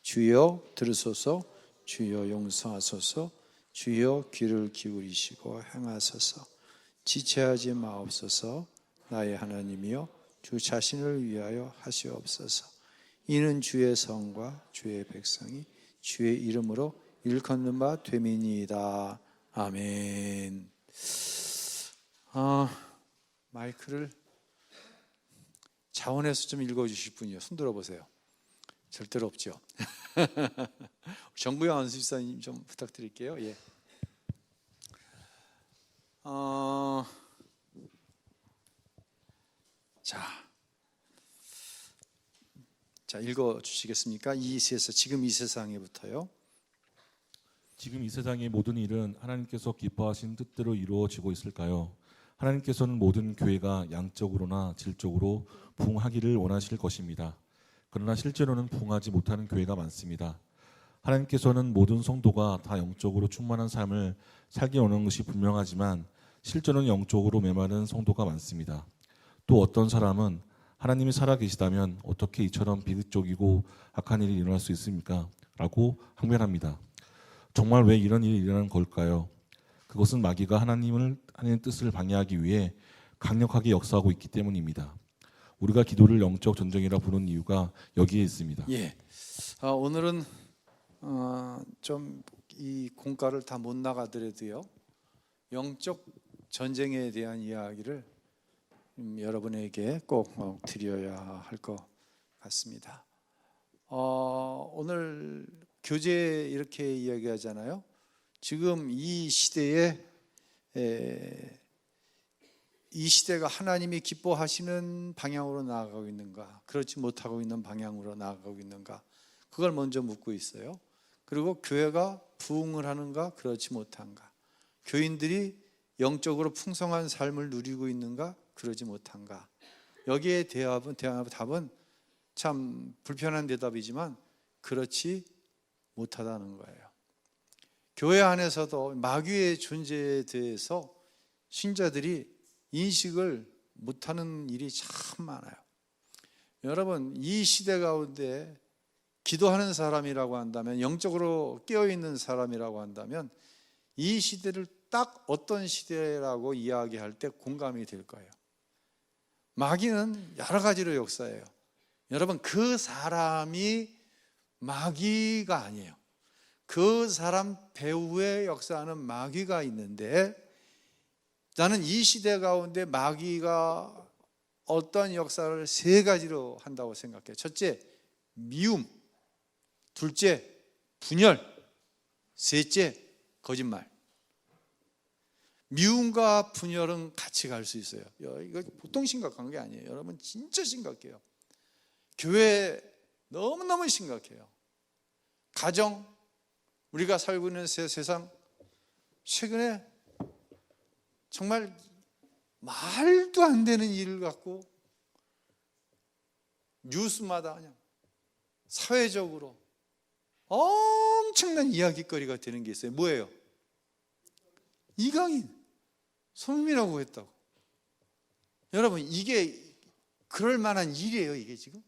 주여 들으소서. 주여 용서하소서. 주여 귀를 기울이시고 행하소서. 지체하지 마옵소서. 나의 하나님이여 주 자신을 위하여 하시옵소서. 이는 주의 성과 주의 백성이 주의 이름으로 일컫는 바 됨이니이다. 아멘. 마이크를 자원해서 좀 읽어주실 분이요. 손 들어보세요. 절대로 없죠. 정구영 안수집사님 좀 부탁드릴게요. 예. 자, 읽어주시겠습니까? 지금 이 세상에부터요. 지금 이 세상의 모든 일은 하나님께서 기뻐하신 뜻대로 이루어지고 있을까요? 하나님께서는 모든 교회가 양적으로나 질적으로 부흥하기를 원하실 것입니다. 그러나 실제로는 부흥하지 못하는 교회가 많습니다. 하나님께서는 모든 성도가 다 영적으로 충만한 삶을 살게 원하는 것이 분명하지만 실제로는 영적으로 메마른 성도가 많습니다. 또 어떤 사람은 하나님이 살아계시다면 어떻게 이처럼 비극적이고 악한 일이 일어날 수 있습니까? 라고 항변합니다. 정말 왜 이런 일이 일어나는 걸까요? 그것은 마귀가 하나님의 뜻을 방해하기 위해 강력하게 역사하고 있기 때문입니다. 우리가 기도를 영적 전쟁이라 부르는 이유가 여기에 있습니다. 예. 오늘은 좀 이 공과를 다 못 나가더라도요. 영적 전쟁에 대한 이야기를 여러분에게 꼭 드려야 할 것 같습니다. 오늘 교제 이렇게 이야기하잖아요. 지금 이 시대에 이 시대가 하나님이 기뻐하시는 방향으로 나아가고 있는가, 그렇지 못하고 있는 방향으로 나아가고 있는가, 그걸 먼저 묻고 있어요. 그리고 교회가 부흥을 하는가, 그렇지 못한가, 교인들이 영적으로 풍성한 삶을 누리고 있는가, 그러지 못한가. 여기에 답은 참 불편한 대답이지만 그렇지 못하다는 거예요. 교회 안에서도 마귀의 존재에 대해서 신자들이 인식을 못하는 일이 참 많아요. 여러분, 이 시대 가운데 기도하는 사람이라고 한다면, 영적으로 깨어있는 사람이라고 한다면 이 시대를 딱 어떤 시대라고 이야기할 때 공감이 될 거예요. 마귀는 여러 가지로 역사해요. 여러분, 그 사람이 마귀가 아니에요. 그 사람 배후에 역사하는 마귀가 있는데, 나는 이 시대 가운데 마귀가 어떤 역사를 세 가지로 한다고 생각해요. 첫째, 미움. 둘째, 분열. 셋째, 거짓말. 미움과 분열은 같이 갈 수 있어요. 이거 보통 심각한 게 아니에요. 여러분, 진짜 심각해요. 교회 너무너무 심각해요. 가정, 우리가 살고 있는 세상, 최근에 정말 말도 안 되는 일을 갖고 뉴스마다 그냥 사회적으로 엄청난 이야기거리가 되는 게 있어요. 뭐예요? 이강인, 손흥민이라고 했다고. 여러분, 이게 그럴 만한 일이에요, 이게 지금?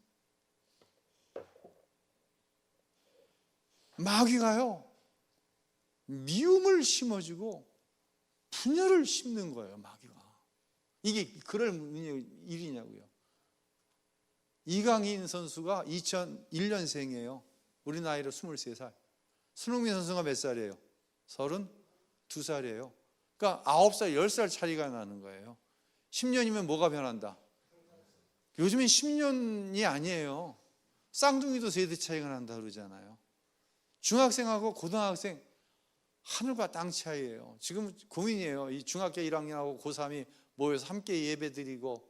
마귀가요, 미움을 심어주고 분열을 심는 거예요, 마귀가. 이게 그럴 일이냐고요. 이강인 선수가 2001년생이에요. 우리 나이로 23살. 손흥민 선수가 몇 살이에요? 32살이에요. 그러니까 9살, 10살 차이가 나는 거예요. 10년이면 뭐가 변한다? 요즘엔 10년이 아니에요. 쌍둥이도 세대 차이가 난다 그러잖아요. 중학생하고 고등학생 하늘과 땅 차이예요. 지금 고민이에요. 이 중학교 1학년하고 고3이 모여서 함께 예배드리고,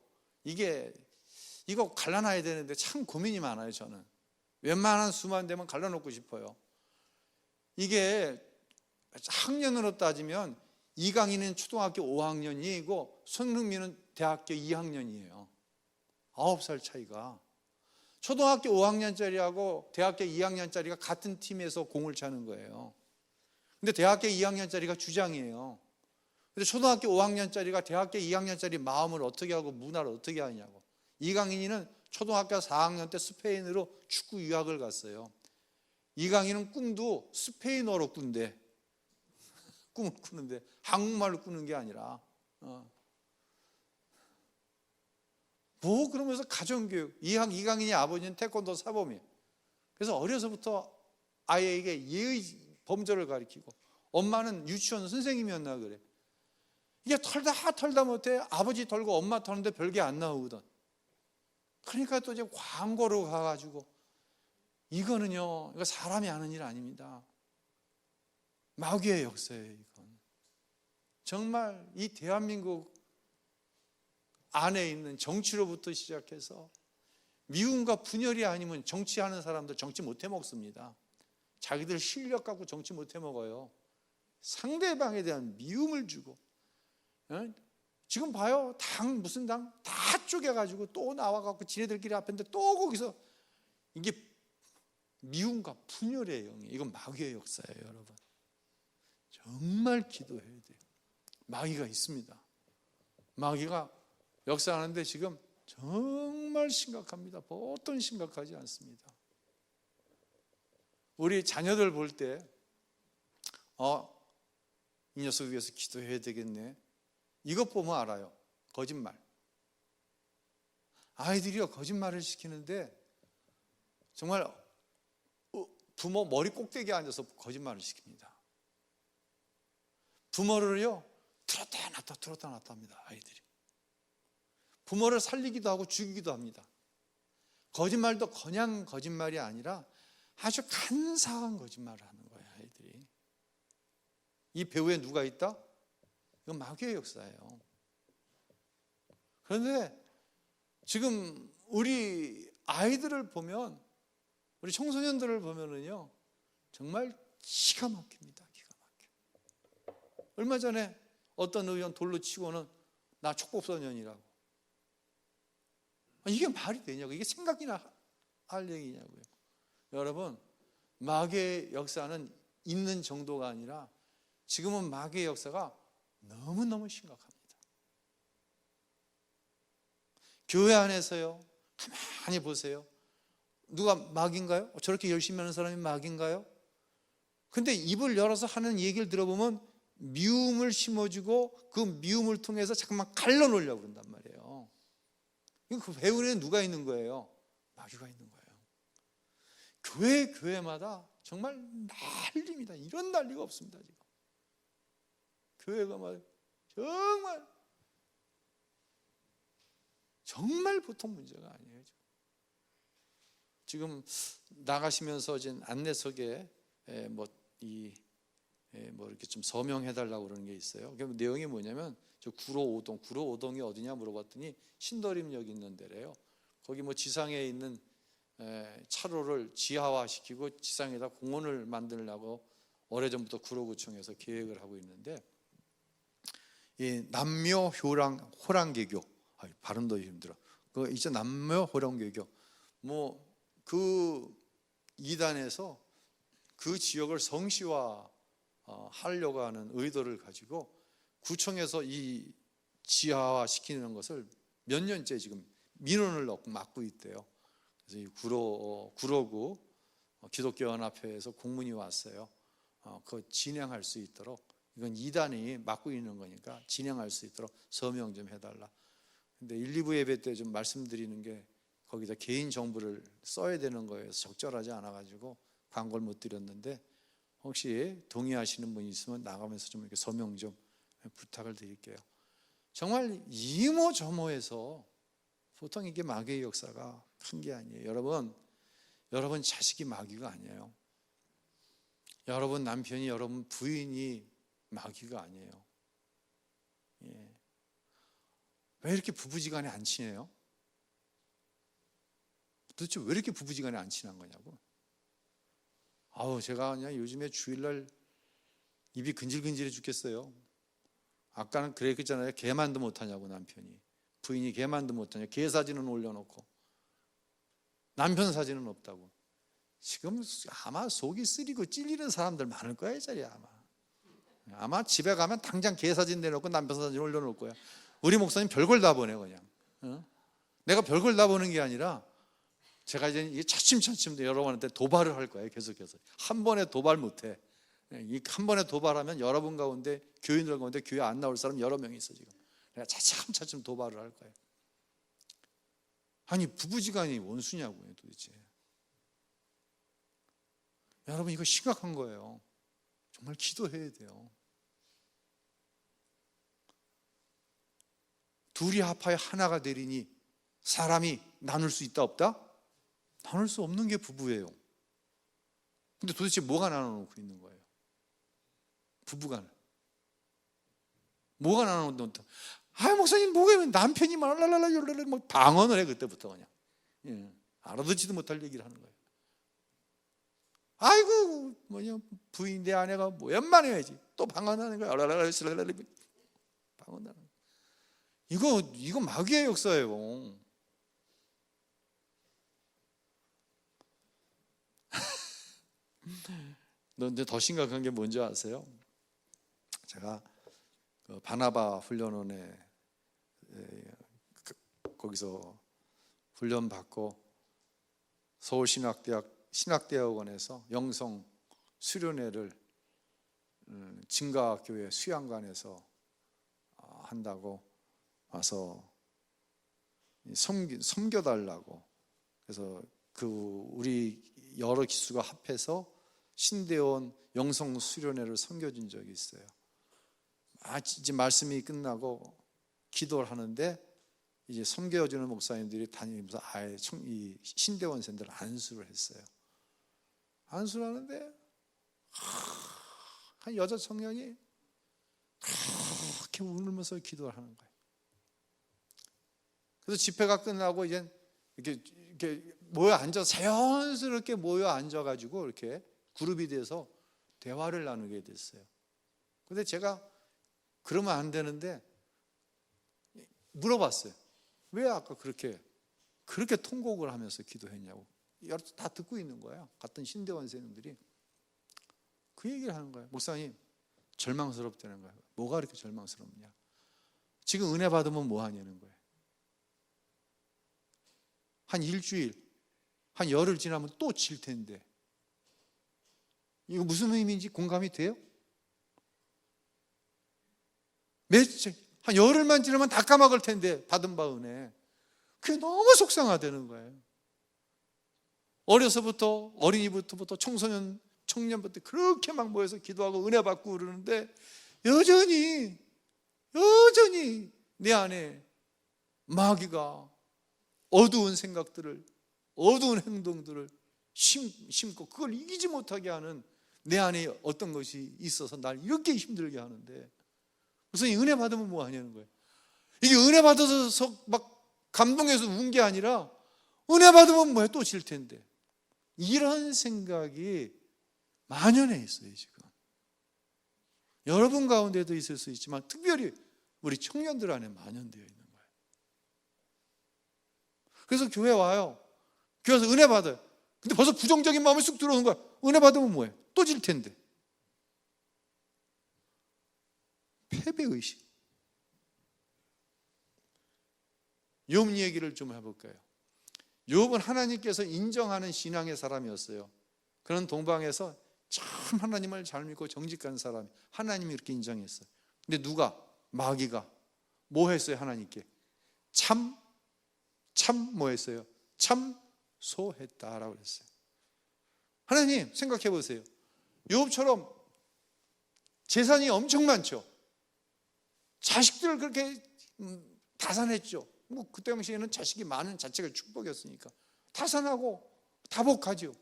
이거 갈라놔야 되는데 참 고민이 많아요. 저는 웬만한 수만 되면 갈라놓고 싶어요. 이게 학년으로 따지면 이강인은 초등학교 5학년이고 손흥민은 대학교 2학년이에요. 9살 차이가. 초등학교 5학년짜리하고 대학교 2학년짜리가 같은 팀에서 공을 차는 거예요. 근데 대학교 2학년짜리가 주장이에요. 근데 초등학교 5학년짜리가 대학교 2학년짜리 마음을 어떻게 하고 문화를 어떻게 하냐고. 이강인이는 초등학교 4학년 때 스페인으로 축구 유학을 갔어요. 이강인은 꿈도 스페인어로 꾼대. 꿈을 꾸는데 한국말로 꾸는 게 아니라 뭐 그러면서 가정교육, 이강인이 아버지는 태권도 사범이에요. 그래서 어려서부터 아이에게 예의 범절을 가르치고, 엄마는 유치원 선생님이었나 그래. 이게 털다 못해 아버지 털고 엄마 털는데 별게 안 나오거든. 그러니까 또 이제 광고로 가가지고, 이거는요, 이거 사람이 하는 일 아닙니다. 마귀의 역사예요. 이건 정말 이 대한민국 안에 있는 정치로부터 시작해서 미움과 분열이 아니면 정치하는 사람들 정치 못해 먹습니다. 자기들 실력 갖고 정치 못해 먹어요. 상대방에 대한 미움을 주고. 지금 봐요, 무슨 당 다 쪼개가지고 또 나와갖고 지네들끼리 앞인데 또 거기서, 이게 미움과 분열의 영이, 이건 마귀의 역사예요. 여러분 정말 기도해야 돼요. 마귀가 있습니다. 마귀가 역사하는데 지금 정말 심각합니다. 보통 심각하지 않습니다. 우리 자녀들 볼 때 이 녀석 위해서 기도해야 되겠네, 이것 보면 알아요. 거짓말. 아이들이요, 거짓말을 시키는데 정말 부모 머리 꼭대기에 앉아서 거짓말을 시킵니다. 부모를요, 들었다 놨다 합니다. 아이들이 부모를 살리기도 하고 죽이기도 합니다. 거짓말도 그냥 거짓말이 아니라 아주 간사한 거짓말을 하는 거예요, 아이들이. 이 배후에 누가 있다? 이건 마귀의 역사예요. 그런데 지금 우리 아이들을 보면, 우리 청소년들을 보면은요, 정말 기가 막힙니다. 기가 막혀. 얼마 전에 어떤 의원 돌로 치고는 나 촉법소년이라고. 이게 말이 되냐고, 이게 생각이나 할 얘기냐고요. 여러분, 마귀의 역사는 있는 정도가 아니라 지금은 마귀의 역사가 너무너무 심각합니다. 교회 안에서요, 가만히 보세요. 누가 마귀인가요? 저렇게 열심히 하는 사람이 마귀인가요? 근데 입을 열어서 하는 얘기를 들어보면 미움을 심어주고 그 미움을 통해서 잠깐만 갈라놓으려고 그런단 말이에요. 그 배후에는 누가 있는 거예요? 마귀가 있는 거예요. 교회마다 정말 난리입니다. 이런 난리가 없습니다. 지금 교회가 막 정말 보통 문제가 아니에요. 지금 나가시면서 이제 안내석에 이렇게 좀 서명해달라고 그러는 게 있어요. 그 내용이 뭐냐면, 저 구로오동이 어디냐 물어봤더니 신도림역 있는 데래요. 거기 지상에 있는 차로를 지하화시키고 지상에다 공원을 만들려고 오래전부터 구로구청에서 계획을 하고 있는데, 이 남묘 호랑개교, 발음도 힘들어. 그 이제 남묘 호랑개교, 그 이단에서 그 지역을 성시화 하려고 하는 의도를 가지고 구청에서 이 지하화 시키는 것을 몇 년째 지금 민원을 넣고 막고 있대요. 그래서 이 구로구 기독교연합회에서 공문이 왔어요. 그거 진행할 수 있도록, 이건 이단이 막고 있는 거니까 진행할 수 있도록 서명 좀 해달라. 근데 1, 2부 예배 때 좀 말씀드리는 게, 거기다 개인 정보를 써야 되는 거여서 적절하지 않아가지고 광고를 못 드렸는데, 혹시 동의하시는 분이 있으면 나가면서 좀 이렇게 서명 좀 부탁을 드릴게요. 정말 이모저모해서 보통 이게 마귀의 역사가 큰 게 아니에요. 여러분 자식이 마귀가 아니에요. 여러분 남편이, 여러분 부인이 마귀가 아니에요. 왜 이렇게 부부지간에 안 친해요? 도대체 왜 이렇게 부부지간에 안 친한 거냐고. 제가 그냥 요즘에 주일날 입이 근질근질해 죽겠어요. 아까는 그랬잖아요. 개만도 못하냐고, 남편이. 부인이 개만도 못하냐고. 개 사진은 올려놓고 남편 사진은 없다고. 지금 아마 속이 쓰리고 찔리는 사람들 많을 거야, 이 자리에. 아마 집에 가면 당장 개 사진 내놓고 남편 사진 올려놓을 거야. 우리 목사님 별걸 다 보내, 그냥. 내가 별걸 다 보는 게 아니라 제가 이제 이게 차츰차츰 여러분한테 도발을 할 거예요. 계속해서 한 번에 도발 못해. 이 한 번에 도발하면 여러분 가운데, 교인들 가운데 교회 안 나올 사람 여러 명이 있어 지금. 내가 차츰차츰 도발을 할 거예요. 아니 부부지간이 원수냐고요 도대체. 여러분 이거 심각한 거예요. 정말 기도해야 돼요. 둘이 합하여 하나가 되리니 사람이 나눌 수 있다 없다? 나눌 수 없는 게 부부예요. 근데 도대체 뭐가 나눠놓고 있는 거예요? 부부간을 뭐가 나눠놓고, 목사님 뭐가 남편이 말랄랄라 뭐 방언을 해 그때부터 그냥. 예, 알아듣지도 못할 얘기를 하는 거예요. 아이고 뭐냐 부인 내 아내가 뭐 웬만해야지 또 방언하는 거야. 방언하는 거. 이거 마귀의 역사예요. 그런데 더 심각한 게 뭔지 아세요? 제가 그 바나바 훈련원에 거기서 훈련 받고 서울신학대학 신학대학원에서 영성 수련회를 진가교회 수양관에서 한다고 와서 섬겨달라고, 그래서 그 우리 여러 기수가 합해서 신대원 영성 수련회를 섬겨준 적이 있어요. 이제 말씀이 끝나고 기도를 하는데 이제 섬겨주는 목사님들이 다니면서 아예 이 신대원생들 안수를 했어요. 안수를 하는데 한 여자 청년이 그렇게 울면서 기도를 하는 거예요. 그래서 집회가 끝나고 이제 이렇게 모여 앉아, 자연스럽게 모여 앉아가지고 이렇게 그룹이 돼서 대화를 나누게 됐어요. 근데 제가 그러면 안 되는데 물어봤어요. 왜 아까 그렇게 통곡을 하면서 기도했냐고. 다 듣고 있는 거예요. 같은 신대원생들이 그 얘기를 하는 거예요. 목사님 절망스럽다는 거예요. 뭐가 그렇게 절망스럽냐? 지금 은혜 받으면 뭐 하냐는 거예요. 한 일주일, 한 열흘 지나면 또 질 텐데 이거 무슨 의미인지 공감이 돼요? 한 열흘만 지나면 다 까먹을 텐데 받은 바 은혜. 그게 너무 속상하다는 거예요. 어린이부터 청년부터 그렇게 막 모여서 기도하고 은혜 받고 그러는데 여전히 내 안에 마귀가 어두운 생각들을, 어두운 행동들을 심고 그걸 이기지 못하게 하는 내 안에 어떤 것이 있어서 날 이렇게 힘들게 하는데, 무슨 은혜 받으면 뭐 하냐는 거예요. 이게 은혜 받아서 막 감동해서 운 게 아니라 은혜 받으면 뭐해 또 질 텐데, 이런 생각이 만연해 있어요. 지금 여러분 가운데도 있을 수 있지만 특별히 우리 청년들 안에 만연되어 있는 거예요. 그래서 교회 와요. 교회 와서 은혜 받아요. 근데 벌써 부정적인 마음이 쑥 들어오는 거야. 은혜 받으면 뭐해 또 질 텐데. 패배의식. 욥 얘기를 좀 해볼까요? 욥은 하나님께서 인정하는 신앙의 사람이었어요. 그런 동방에서 참 하나님을 잘 믿고 정직한 사람, 하나님이 이렇게 인정했어요. 근데 마귀가 뭐 했어요? 하나님께 참 뭐 했어요? 참소했다라고 그랬어요. 하나님 생각해 보세요. 욥처럼 재산이 엄청 많죠. 자식들을 그렇게 다산했죠. 뭐 그때 당시에는 자식이 많은 자체가 축복이었으니까 다산하고 다복하죠.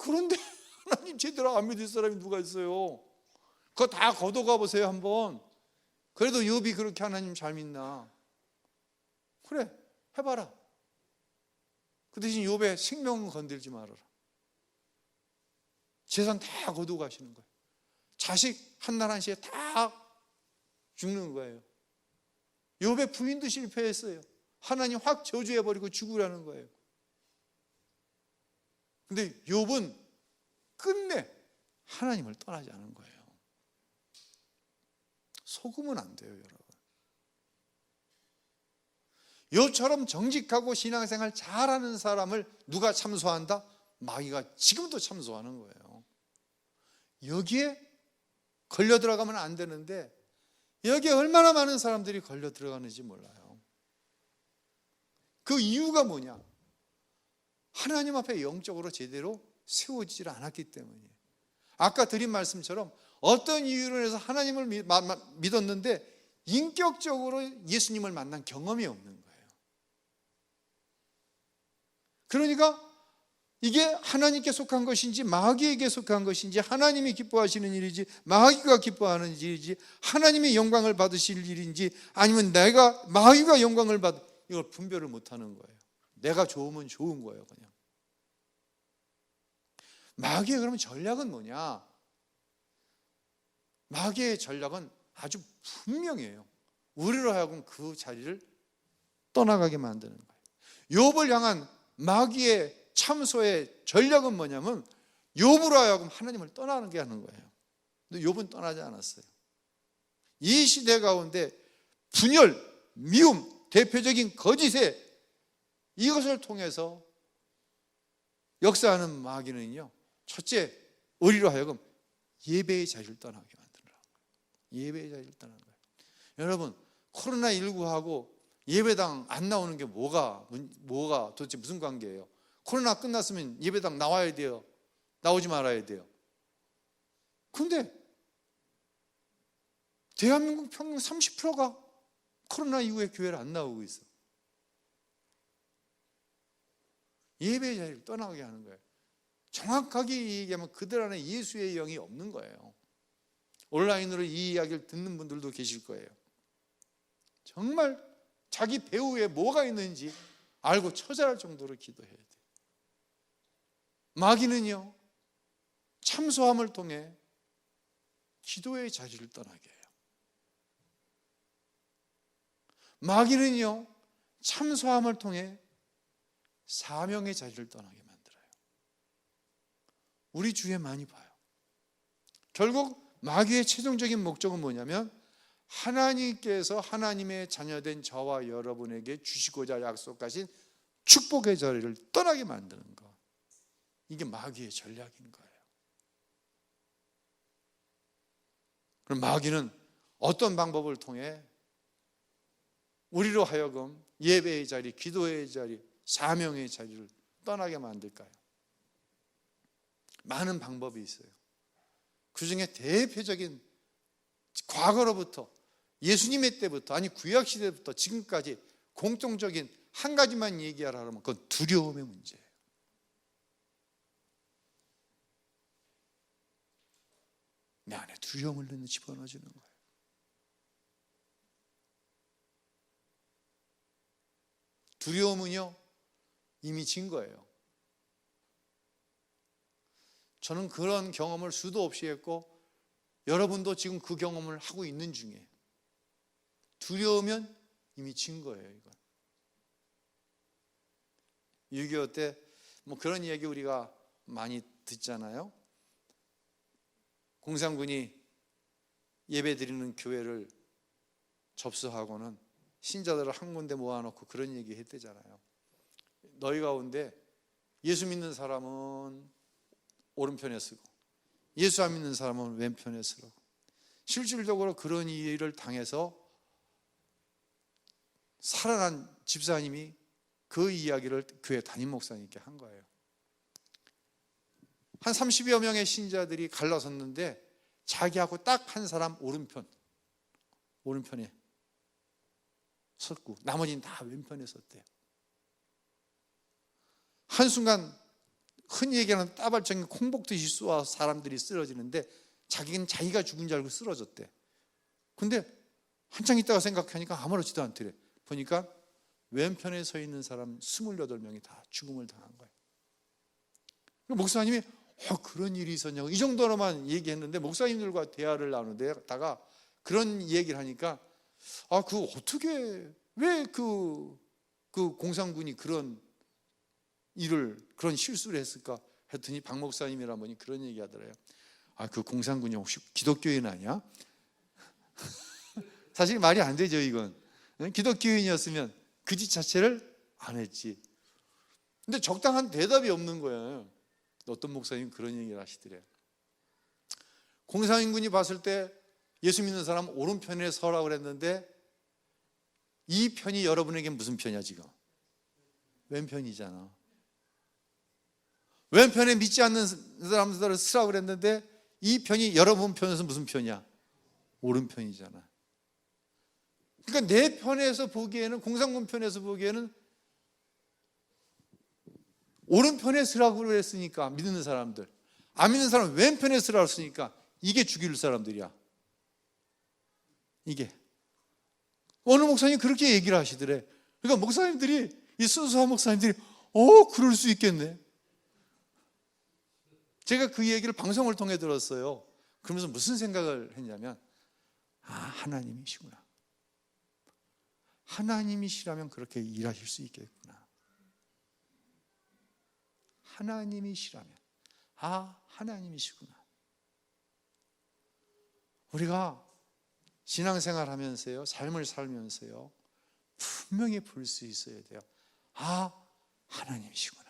그런데 하나님 제대로 안 믿을 사람이 누가 있어요? 그거 다 걷어가 보세요 한번. 그래도 욥이 그렇게 하나님 잘 믿나? 그래 해봐라. 그 대신 욥의 생명은 건들지 말아라. 재산 다 거두고 가시는 거예요. 자식 한날 한시에 다 죽는 거예요. 욥의 부인도 실패했어요. 하나님 확 저주해버리고 죽으라는 거예요. 근데 욥은 끝내 하나님을 떠나지 않은 거예요. 속으면 안 돼요, 여러분. 욥처럼 정직하고 신앙생활 잘하는 사람을 누가 참소한다? 마귀가 지금도 참소하는 거예요. 여기에 걸려 들어가면 안 되는데 여기에 얼마나 많은 사람들이 걸려 들어가는지 몰라요. 그 이유가 뭐냐? 하나님 앞에 영적으로 제대로 세워지질 않았기 때문이에요. 아까 드린 말씀처럼 어떤 이유로 해서 하나님을 믿었는데 인격적으로 예수님을 만난 경험이 없는 거예요. 그러니까 이게 하나님께 속한 것인지 마귀에게 속한 것인지, 하나님이 기뻐하시는 일이지 마귀가 기뻐하는 일이지, 하나님의 영광을 받으실 일인지 아니면 내가 마귀가 영광을 받, 이걸 분별을 못하는 거예요. 내가 좋으면 좋은 거예요. 그냥 마귀의 그러면 전략은 뭐냐? 마귀의 전략은 아주 분명해요. 우리로 하여금 그 자리를 떠나가게 만드는 거예요. 욥을 향한 마귀의 참소의 전략은 뭐냐면 욥으로 하여금 하나님을 떠나게 하는 거예요. 근데 욥은 떠나지 않았어요. 이 시대 가운데 분열, 미움, 대표적인 거짓에 이것을 통해서 역사하는 마귀는요, 첫째, 우리로 하여금 예배의 자리를 떠나게 만드는 거예요. 예배의 자리를 떠나는 거예요. 여러분, 코로나19하고 예배당 안 나오는 게 뭐가 도대체 무슨 관계예요? 코로나 끝났으면 예배당 나와야 돼요? 나오지 말아야 돼요? 근데 대한민국 평균 30%가 코로나 이후에 교회를 안 나오고 있어. 예배의 자리를 떠나게 하는 거예요. 정확하게 얘기하면 그들 안에 예수의 영이 없는 거예요. 온라인으로 이 이야기를 듣는 분들도 계실 거예요. 정말 자기 배후에 뭐가 있는지 알고 처절할 정도로 기도해야 돼요. 마귀는요, 참소함을 통해 기도의 자리를 떠나게 해요. 마귀는요, 참소함을 통해 사명의 자리를 떠나게 만들어요. 우리 주위에 많이 봐요. 결국 마귀의 최종적인 목적은 뭐냐면 하나님께서 하나님의 자녀된 저와 여러분에게 주시고자 약속하신 축복의 자리를 떠나게 만드는 것. 이게 마귀의 전략인 거예요. 그럼 마귀는 어떤 방법을 통해 우리로 하여금 예배의 자리, 기도의 자리, 사명의 자리를 떠나게 만들까요? 많은 방법이 있어요. 그 중에 대표적인, 과거로부터 예수님의 때부터, 아니 구약시대부터 지금까지 공통적인 한 가지만 얘기하라 하면 그건 두려움의 문제예요. 내 안에 두려움을 집어넣어주는 거예요. 두려움은요, 이미 진 거예요. 저는 그런 경험을 수도 없이 했고 여러분도 지금 그 경험을 하고 있는 중이에요. 두려우면 이미 진 거예요. 이건 6.25 때 뭐 그런 얘기 우리가 많이 듣잖아요. 공산군이 예배 드리는 교회를 접수하고는 신자들을 한 군데 모아놓고 그런 얘기 했대잖아요. 너희 가운데 예수 믿는 사람은 오른편에 쓰고 예수 안 믿는 사람은 왼편에 쓰라고. 실질적으로 그런 일을 당해서 살아난 집사님이 그 이야기를 교회 담임 목사님께 한 거예요. 한 30여 명의 신자들이 갈라섰는데 자기하고 딱 한 사람 오른편에 섰고 나머지는 다 왼편에 섰대요. 한순간 흔히 얘기하는 따발적인 콩복듯이 쏘아 사람들이 쓰러지는데 자기는 자기가 죽은 줄 알고 쓰러졌대. 근데 한참 있다가 생각하니까 아무렇지도 않더래. 보니까 왼편에 서 있는 사람 28명이 다 죽음을 당한 거예요. 목사님이 그런 일이 있었냐고 이 정도로만 얘기했는데 목사님들과 대화를 나누다가 그런 얘기를 하니까 그 어떻게 왜 그 공산군이 그런 일을 그런 실수를 했을까 했더니 박 목사님이란 분이 그런 얘기 하더래요. 그 공산군이 혹시 기독교인 아니야? 사실 말이 안 되죠. 이건 기독교인이었으면 그 짓 자체를 안 했지. 근데 적당한 대답이 없는 거예요. 어떤 목사님 그런 얘기를 하시더래요. 공산인군이 봤을 때 예수 믿는 사람 오른편에 서라고 그랬는데 이 편이 여러분에게 무슨 편이야 지금? 왼편이잖아. 왼편에 믿지 않는 사람들을 쓰라고 그랬는데 이 편이 여러분 편에서 무슨 편이야? 오른편이잖아. 그러니까 내 편에서 보기에는, 공산군 편에서 보기에는 오른편에 쓰라고 그랬으니까 믿는 사람들, 안 믿는 사람은 왼편에 쓰라고 했으니까 이게 죽일 사람들이야. 이게 어느 목사님이 그렇게 얘기를 하시더래. 그러니까 목사님들이, 이 순수한 목사님들이 그럴 수 있겠네. 제가 그 얘기를 방송을 통해 들었어요. 그러면서 무슨 생각을 했냐면, 하나님이시구나. 하나님이시라면 그렇게 일하실 수 있겠구나. 하나님이시라면, 하나님이시구나. 우리가 신앙생활 하면서요, 삶을 살면서요, 분명히 볼 수 있어야 돼요. 하나님이시구나.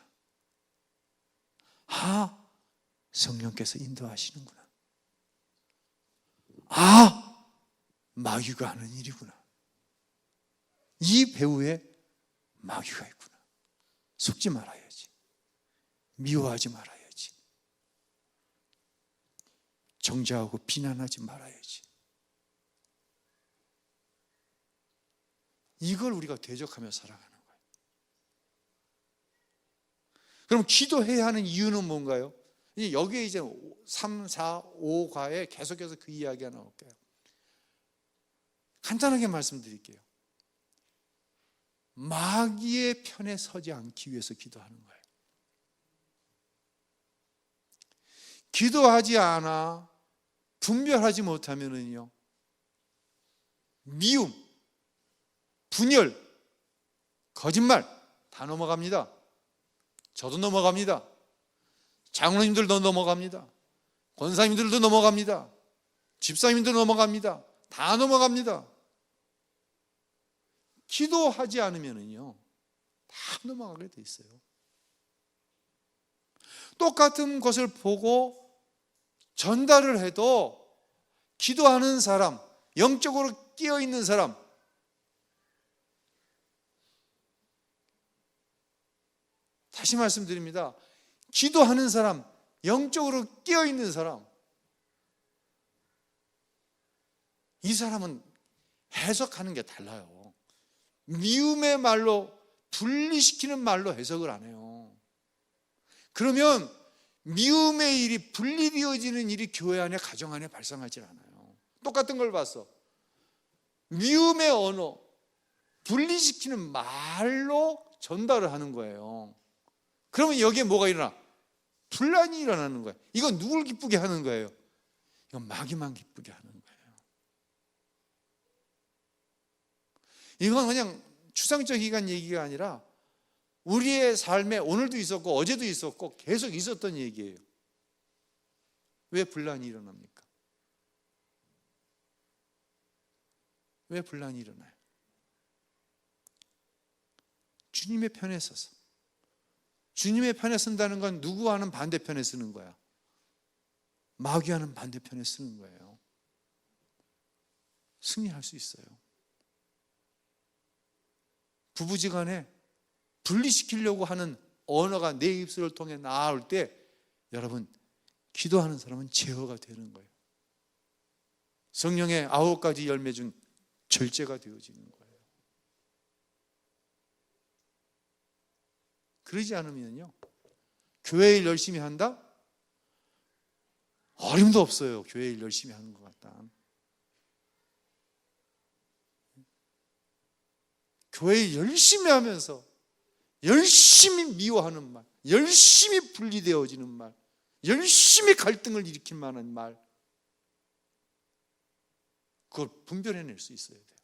성령께서 인도하시는구나. 마귀가 하는 일이구나. 이 배후에 마귀가 있구나. 속지 말아야지. 미워하지 말아야지. 정죄하고 비난하지 말아야지. 이걸 우리가 대적하며 살아가는 거예요. 그럼 기도해야 하는 이유는 뭔가요? 여기에 이제 3, 4, 5과에 계속해서 그 이야기가 나올 거예요. 간단하게 말씀드릴게요. 마귀의 편에 서지 않기 위해서 기도하는 거예요. 기도하지 않아 분별하지 못하면은요, 미움, 분열, 거짓말 다 넘어갑니다. 저도 넘어갑니다. 장로님들도 넘어갑니다. 권사님들도 넘어갑니다. 집사님들도 넘어갑니다. 다 넘어갑니다. 기도하지 않으면은요, 다 넘어가게 돼 있어요. 똑같은 것을 보고 전달을 해도 기도하는 사람, 영적으로 깨어 있는 사람, 다시 말씀드립니다. 기도하는 사람, 영적으로 깨어 있는 사람, 이 사람은 해석하는 게 달라요. 미움의 말로, 분리시키는 말로 해석을 안 해요. 그러면 미움의 일이, 분리되어지는 일이 교회 안에, 가정 안에 발생하지 않아요. 똑같은 걸 봤어. 미움의 언어, 분리시키는 말로 전달을 하는 거예요. 그러면 여기에 뭐가 일어나? 분란이 일어나는 거예요. 이건 누굴 기쁘게 하는 거예요? 이건 마귀만 기쁘게 하는 거예요. 이건 그냥 추상적인 얘기가 아니라 우리의 삶에 오늘도 있었고 어제도 있었고 계속 있었던 얘기예요. 왜 분란이 일어납니까? 왜 분란이 일어나요? 주님의 편에 서서. 주님의 편에 쓴다는 건 누구와는 반대편에 쓰는 거야. 마귀와는 반대편에 쓰는 거예요. 승리할 수 있어요. 부부지간에 분리시키려고 하는 언어가 내 입술을 통해 나올 때, 여러분, 기도하는 사람은 제어가 되는 거예요. 성령의 9가지 열매 중 절제가 되어지는 거예요. 그러지 않으면요, 교회 일 열심히 한다? 어림도 없어요. 교회 일 열심히 하는 것 같다. 교회 일 열심히 하면서 열심히 미워하는 말, 열심히 분리되어지는 말, 열심히 갈등을 일으킬 만한 말, 그걸 분별해낼 수 있어야 돼요.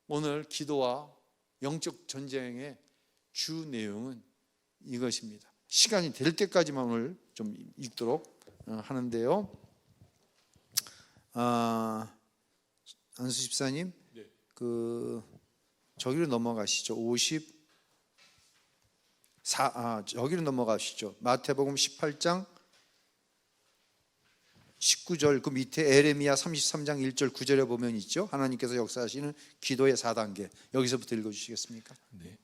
오늘 기도와 영적 전쟁의 주 내용은 이것입니다. 시간이 될 때까지만 오늘 좀 읽도록 하는데요. 안수 집사님, 네. 저기로 넘어가시죠. 저기로 넘어가시죠. 마태복음 18장 19절 그 밑에 에레미야 33장 1절 9절에 보면 있죠. 하나님께서 역사하시는 기도의 4단계. 여기서부터 읽어주시겠습니까? 네.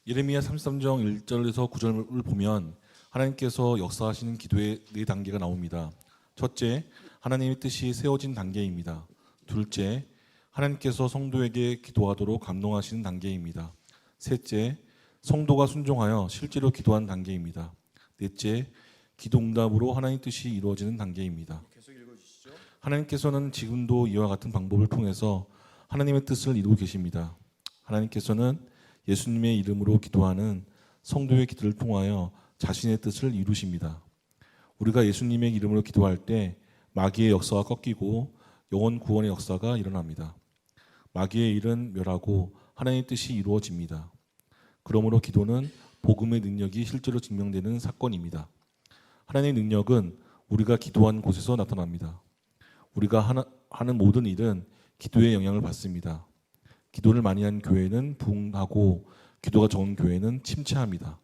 예레미야 33장 1절에서 9절을 보면 하나님께서 역사하시는 기도의 4단계가 나옵니다. 첫째, 하나님의 뜻이 세워진 단계입니다. 둘째, 하나님께서 성도에게 기도하도록 감동하시는 단계입니다. 셋째, 성도가 순종하여 실제로 기도한 단계입니다. 넷째, 기도 응답으로 하나님의 뜻이 이루어지는 단계입니다. 계속 읽어주시죠. 하나님께서는 지금도 이와 같은 방법을 통해서 하나님의 뜻을 이루고 계십니다. 하나님께서는 예수님의 이름으로 기도하는 성도의 기도를 통하여 자신의 뜻을 이루십니다. 우리가 예수님의 이름으로 기도할 때 마귀의 역사가 꺾이고 영혼 구원의 역사가 일어납니다. 마귀의 일은 멸하고 하나님의 뜻이 이루어집니다. 그러므로 기도는 복음의 능력이 실제로 증명되는 사건입니다. 하나님의 능력은 우리가 기도한 곳에서 나타납니다. 우리가 하는 모든 일은 기도의 영향을 받습니다. 기도를 많이 한 교회는 부흥하고 기도가 적은 교회는 침체합니다.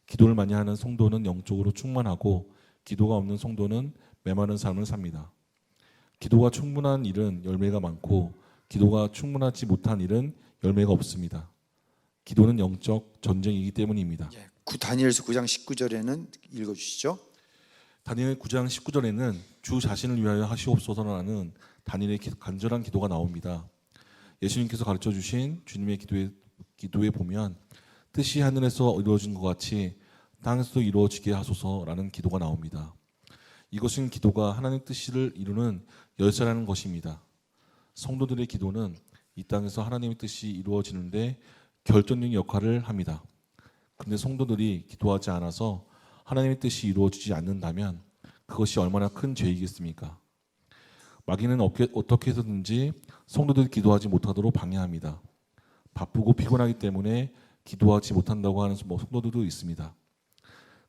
기도를 많이 하는 성도는 영적으로 충만하고 기도가 없는 성도는 메마른 삶을 삽니다. 기도가 충분한 일은 열매가 많고 기도가 충분하지 못한 일은 열매가 없습니다. 기도는 영적 전쟁이기 때문입니다. 다니엘서 9장 19절에는 읽어주시죠. 다니엘 9장 19절에는 주 자신을 위하여 하시옵소서라는 다니엘의 간절한 기도가 나옵니다. 예수님께서 가르쳐 주신 주님의 기도에 보면 뜻이 하늘에서 이루어진 것 같이 땅에서도 이루어지게 하소서라는 기도가 나옵니다. 이것은 기도가 하나님의 뜻을 이루는 열쇠라는 것입니다. 성도들의 기도는 이 땅에서 하나님의 뜻이 이루어지는데 결정적인 역할을 합니다. 그런데 성도들이 기도하지 않아서 하나님의 뜻이 이루어지지 않는다면 그것이 얼마나 큰 죄이겠습니까? 마귀는 어떻게 해서든지 성도들이 기도하지 못하도록 방해합니다. 바쁘고 피곤하기 때문에 기도하지 못한다고 하는 성도들도 있습니다.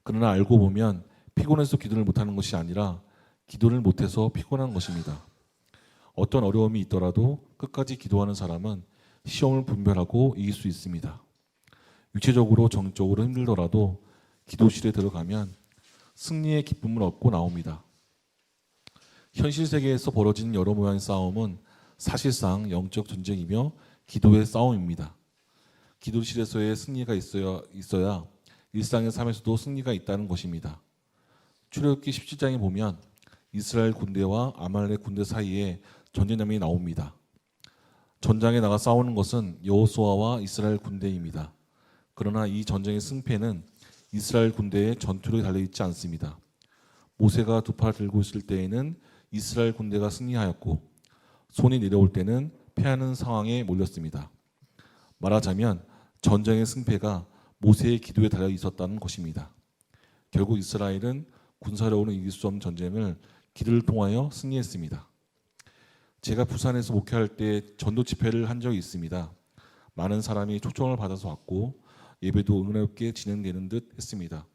그러나 알고 보면 피곤해서 기도를 못하는 것이 아니라 기도를 못해서 피곤한 것입니다. 어떤 어려움이 있더라도 끝까지 기도하는 사람은 시험을 분별하고 이길 수 있습니다. 육체적으로 정적으로 힘들더라도 기도실에 들어가면 승리의 기쁨을 얻고 나옵니다. 현실 세계에서 벌어지는 여러 모양의 싸움은 사실상 영적 전쟁이며 기도의 싸움입니다. 기도실에서의 승리가 있어야 일상의 삶에서도 승리가 있다는 것입니다. 출애굽기 17장에 보면 이스라엘 군대와 아말렉 군대 사이에 전쟁장면이 나옵니다. 전장에 나가 싸우는 것은 여호수아와 이스라엘 군대입니다. 그러나 이 전쟁의 승패는 이스라엘 군대의 전투력에 달려있지 않습니다. 모세가 두 팔을 들고 있을 때에는 이스라엘 군대가 승리하였고 손이 내려올 때는 패하는 상황에 몰렸습니다. 말하자면 전쟁의 승패가 모세의 기도에 달려 있었다는 것입니다. 결국 이스라엘은 군사력으로 이길 수 없는 전쟁을 기도를 통하여 승리했습니다. 제가 부산에서 목회할 때 전도 집회를 한 적이 있습니다. 많은 사람이 초청을 받아서 왔고 예배도 은혜롭게 진행되는 듯 했습니다.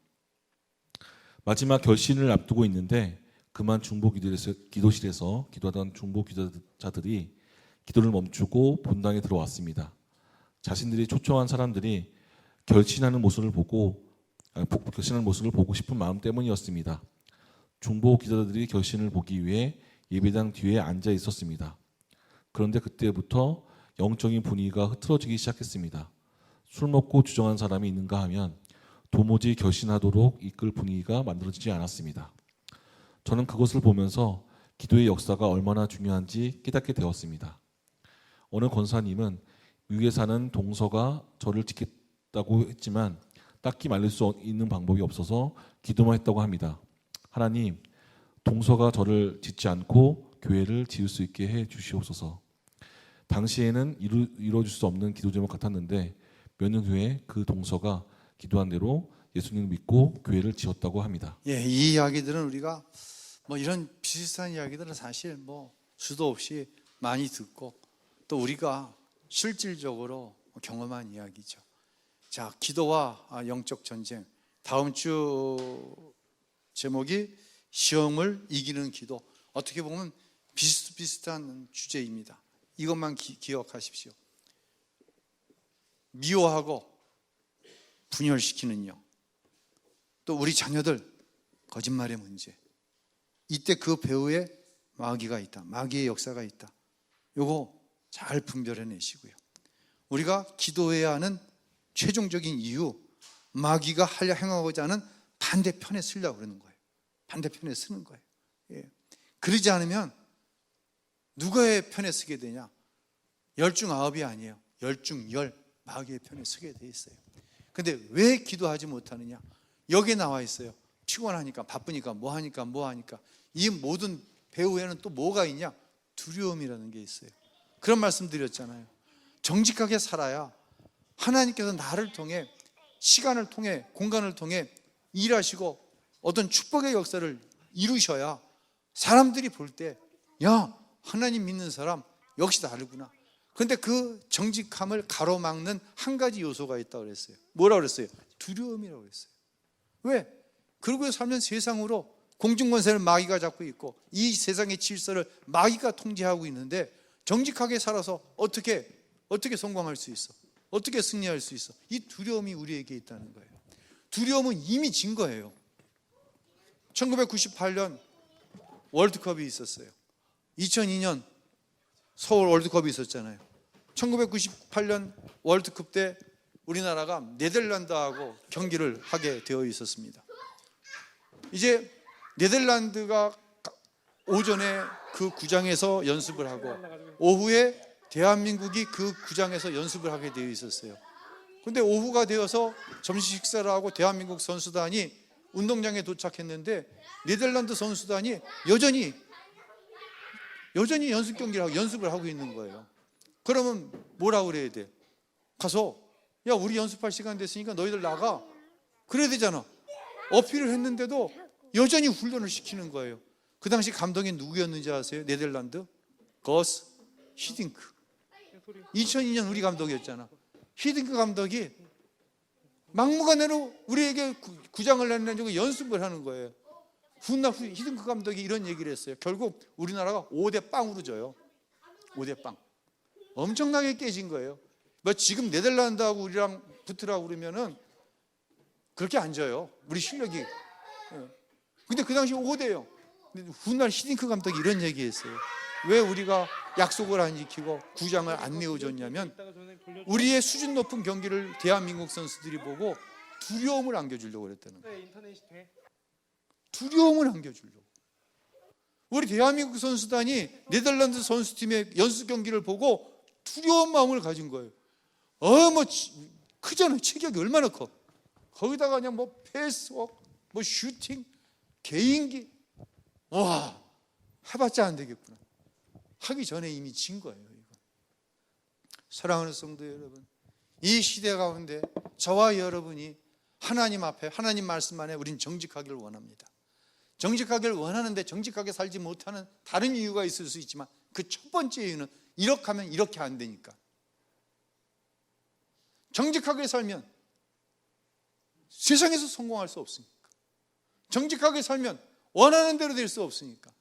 마지막 결신을 앞두고 있는데 그만 중보 기도실에서 기도하던 중보 기도자들이 기도를 멈추고 본당에 들어왔습니다. 자신들이 초청한 사람들이 결신하는 모습을 보고 싶은 마음 때문이었습니다. 중보 기도자들이 결신을 보기 위해 예배당 뒤에 앉아 있었습니다. 그런데 그때부터 영적인 분위기가 흐트러지기 시작했습니다. 술 먹고 주정한 사람이 있는가 하면 도무지 결신하도록 이끌 분위기가 만들어지지 않았습니다. 저는 그것을 보면서 기도의 역사가 얼마나 중요한지 깨닫게 되었습니다. 어느 권사님은 미국에 사는 동서가 저를 짓겠다고 했지만 딱히 말릴 수 있는 방법이 없어서 기도만 했다고 합니다. 하나님, 동서가 저를 짓지 않고 교회를 지을 수 있게 해 주시옵소서. 당시에는 이루어질 수 없는 기도 제목 같았는데 몇 년 후에 그 동서가 기도한 대로 예수님을 믿고 교회를 지었다고 합니다. 이 이야기들은 우리가 이런 비슷한 이야기들은 사실 수도 없이 많이 듣고 또 우리가 실질적으로 경험한 이야기죠. 자, 기도와 영적 전쟁. 다음 주 제목이 시험을 이기는 기도. 어떻게 보면 비슷비슷한 주제입니다. 이것만 기억하십시오. 미워하고 분열시키는 영, 또 우리 자녀들 거짓말의 문제, 이때 그 배후에 마귀가 있다, 마귀의 역사가 있다. 요거 잘 분별해내시고요. 우리가 기도해야 하는 최종적인 이유, 마귀가 행하고자 하는 반대편에 쓰려고 그러는 거예요. 반대편에 쓰는 거예요. 예. 그러지 않으면 누구의 편에 서게 되냐? 열중 아홉이 아니에요. 열중 열, 마귀의 편에 서게 돼 있어요. 근데 왜 기도하지 못하느냐? 여기에 나와 있어요. 피곤하니까, 바쁘니까, 뭐 하니까. 이 모든 배후에는 또 뭐가 있냐? 두려움이라는 게 있어요. 그런 말씀 드렸잖아요. 정직하게 살아야 하나님께서 나를 통해, 시간을 통해, 공간을 통해 일하시고 어떤 축복의 역사를 이루셔야 사람들이 볼 때, 야, 하나님 믿는 사람 역시 다르구나. 그런데 그 정직함을 가로막는 한 가지 요소가 있다고 그랬어요. 뭐라고 그랬어요? 두려움이라고 그랬어요. 왜? 그러고 살면 세상으로 공중권세를 마귀가 잡고 있고 이 세상의 질서를 마귀가 통제하고 있는데, 정직하게 살아서 어떻게 성공할 수 있어? 어떻게 승리할 수 있어? 이 두려움이 우리에게 있다는 거예요. 두려움은 이미 진 거예요. 1998년 월드컵이 있었어요. 2002년 서울 월드컵이 있었잖아요. 1998년 월드컵 때 우리나라가 네덜란드하고 경기를 하게 되어 있었습니다. 이제 네덜란드가 오전에 그 구장에서 연습을 하고 오후에 대한민국이 그 구장에서 연습을 하게 되어 있었어요. 근데 오후가 되어서 점심 식사를 하고 대한민국 선수단이 운동장에 도착했는데 네덜란드 선수단이 여전히 연습 경기를 하고 연습을 하고 있는 거예요. 그러면 뭐라고 그래야 돼? 가서, 야, 우리 연습할 시간 됐으니까 너희들 나가. 그래야 되잖아. 어필을 했는데도 여전히 훈련을 시키는 거예요. 그 당시 감독이 누구였는지 아세요? 네덜란드? 거스 히딩크. 2002년 우리 감독이었잖아. 히딩크 감독이 막무가내로 우리에게 구장을 내내주고 연습을 하는 거예요. 훗날 히딩크 감독이 이런 얘기를 했어요. 결국 우리나라가 5대0으로 져요. 5대0. 엄청나게 깨진 거예요. 뭐 지금 네덜란드하고 우리랑 붙으라고 그러면은 그렇게 안 져요. 우리 실력이. 근데 그 당시 5대예요. 훗날 히딩크 감독이 이런 얘기했어요. 왜 우리가 약속을 안 지키고 구장을 안 내어줬냐면, 우리의 수준 높은 경기를 대한민국 선수들이 보고 두려움을 안겨주려고 그랬다는 거예요. 두려움을 안겨주려고. 우리 대한민국 선수단이 네덜란드 선수팀의 연습 경기를 보고 두려운 마음을 가진 거예요. 뭐 크잖아요. 체격이 얼마나 커. 거기다가 그냥 뭐 패스워크, 뭐 슈팅, 개인기, 와, 해봤자 안 되겠구나. 하기 전에 이미 진 거예요. 이거. 사랑하는 성도 여러분, 이 시대 가운데 저와 여러분이 하나님 앞에, 하나님 말씀 안에 우린 정직하기를 원합니다. 정직하기를 원하는데 정직하게 살지 못하는 다른 이유가 있을 수 있지만, 그 첫 번째 이유는 이렇게 하면 이렇게 안 되니까. 정직하게 살면 세상에서 성공할 수 없으니까. 정직하게 살면 원하는 대로 될 수 없으니까.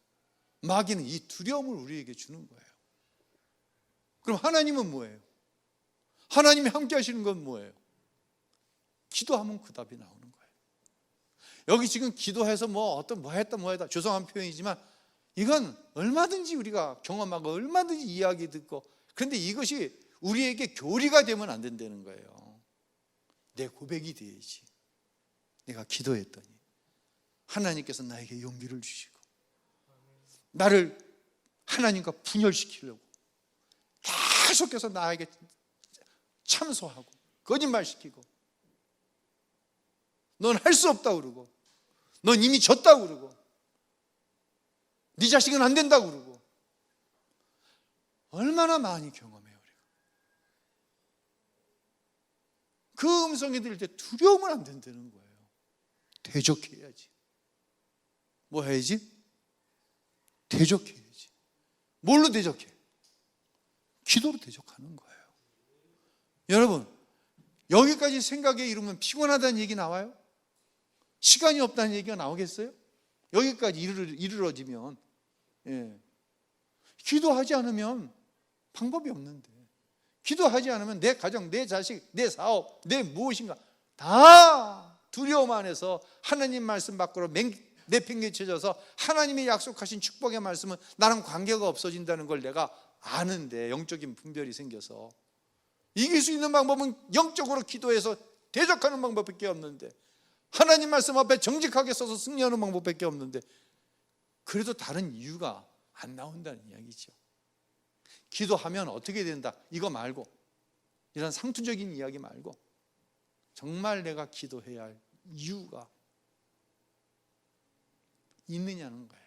마귀는 이 두려움을 우리에게 주는 거예요. 그럼 하나님은 뭐예요? 하나님이 함께 하시는 건 뭐예요? 기도하면 그 답이 나오는 거예요. 여기 지금 기도해서 뭐 했다 죄송한 표현이지만 이건 얼마든지 우리가 경험하고 얼마든지 이야기 듣고, 그런데 이것이 우리에게 교리가 되면 안 된다는 거예요. 내 고백이 돼야지. 내가 기도했더니 하나님께서 나에게 용기를 주시고 나를 하나님과 분열시키려고 계속해서 나에게 참소하고 거짓말시키고, 넌 할 수 없다고 그러고, 넌 이미 졌다고 그러고, 네 자식은 안 된다고 그러고, 얼마나 많이 경험해요 우리가. 그 음성이 들릴 때 두려우면 안 된다는 거예요. 대적해야지. 뭐 해야지? 대적해야지. 뭘로 대적해? 기도로 대적하는 거예요. 여러분, 여기까지 생각에 이르면 피곤하다는 얘기 나와요? 시간이 없다는 얘기가 나오겠어요? 여기까지 이르러지면. 기도하지 않으면 방법이 없는데, 기도하지 않으면 내 가정, 내 자식, 내 사업, 내 무엇인가 다 두려움 안에서 하나님 말씀 밖으로 내팽개쳐져서 하나님이 약속하신 축복의 말씀은 나랑 관계가 없어진다는 걸 내가 아는데, 영적인 분별이 생겨서 이길 수 있는 방법은 영적으로 기도해서 대적하는 방법밖에 없는데, 하나님 말씀 앞에 정직하게 서서 승리하는 방법밖에 없는데, 그래도 다른 이유가 안 나온다는 이야기죠. 기도하면 어떻게 된다, 이거 말고, 이런 상투적인 이야기 말고 정말 내가 기도해야 할 이유가 있느냐는 거예요.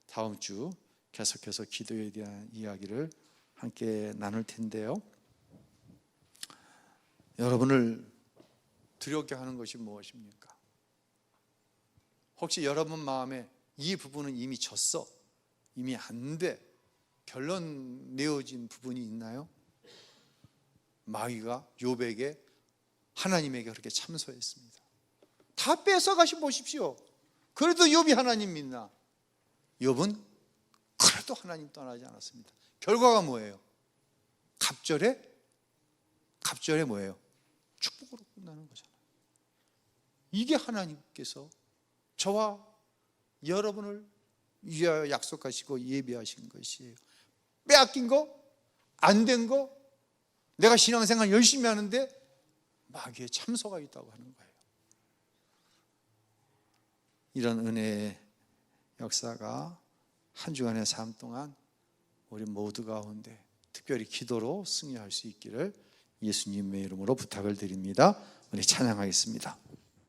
다음 주 계속해서 기도에 대한 이야기를 함께 나눌 텐데요, 여러분을 두렵게 하는 것이 무엇입니까? 혹시 여러분 마음에 이 부분은 이미 졌어, 이미 안 돼, 결론 내어진 부분이 있나요? 마귀가 욥에게, 하나님에게 그렇게 참소했습니다. 다 뺏어가시 보십시오. 그래도 욥이 하나님 믿나? 욥은 그래도 하나님 떠나지 않았습니다. 결과가 뭐예요? 갑절에 뭐예요? 축복으로 끝나는 거잖아요. 이게 하나님께서 저와 여러분을 위하여 약속하시고 예비하신 것이에요. 빼앗긴 거, 안 된 거, 내가 신앙생활 열심히 하는데 마귀의 참소가 있다고 하는 거예요. 이런 은혜의 역사가 한 주간의 삶 동안 우리 모두 가운데 특별히 기도로 승리할 수 있기를 예수님의 이름으로 부탁을 드립니다. 우리 찬양하겠습니다.